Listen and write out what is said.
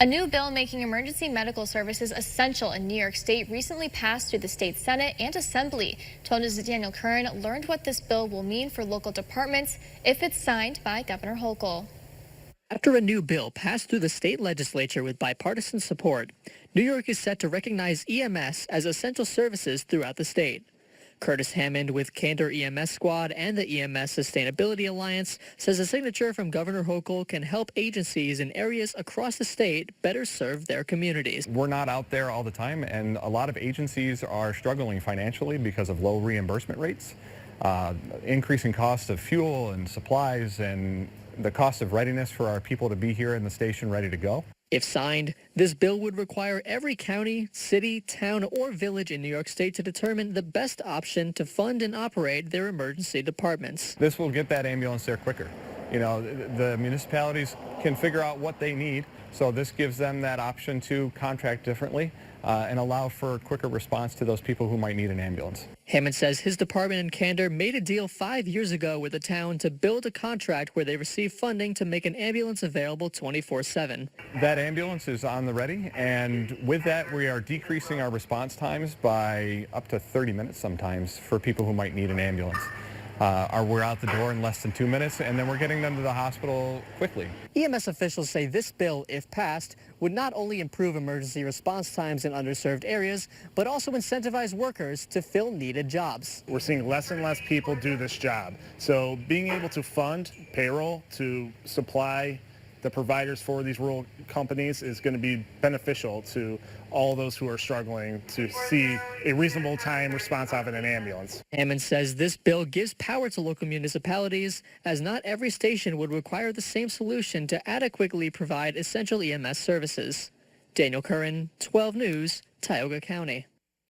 A new bill making emergency medical services essential in New York State recently passed through the state Senate and Assembly. 12 News' Daniel Curran learned what this bill will mean for local departments if it's signed by Governor Hochul. After a new bill passed through the state legislature with bipartisan support, New York is set to recognize EMS as essential services throughout the state. Curtis Hammond with Candor EMS Squad and the EMS Sustainability Alliance says a signature from Governor Hochul can help agencies in areas across the state better serve their communities. We're not out there all the time, and a lot of agencies are struggling financially because of low reimbursement rates, increasing cost of fuel and supplies, and the cost of readiness for our people to be here in the station ready to go. If signed, this bill would require every county, city, town, or village in New York State to determine the best option to fund and operate their emergency departments. This will get that ambulance there quicker. You know, the municipalities can figure out what they need, so this gives them that option to contract differently and allow for quicker response to those people who might need an ambulance. Hammond says his department in Candor made a deal 5 years ago with the town to build a contract where they receive funding to make an ambulance available 24/7. That ambulance is on the ready, and with that we are decreasing our response times by up to 30 minutes sometimes for people who might need an ambulance. We're out the door in less than 2 minutes, and then we're getting them to the hospital quickly. EMS officials say this bill, if passed, would not only improve emergency response times in underserved areas, but also incentivize workers to fill needed jobs. We're seeing less and less people do this job. So being able to fund payroll to supply the providers for these rural companies is going to be beneficial to all those who are struggling to see a reasonable time response out of an ambulance. Hammond says this bill gives power to local municipalities, as not every station would require the same solution to adequately provide essential EMS services. Daniel Curran, 12 News, Tioga County.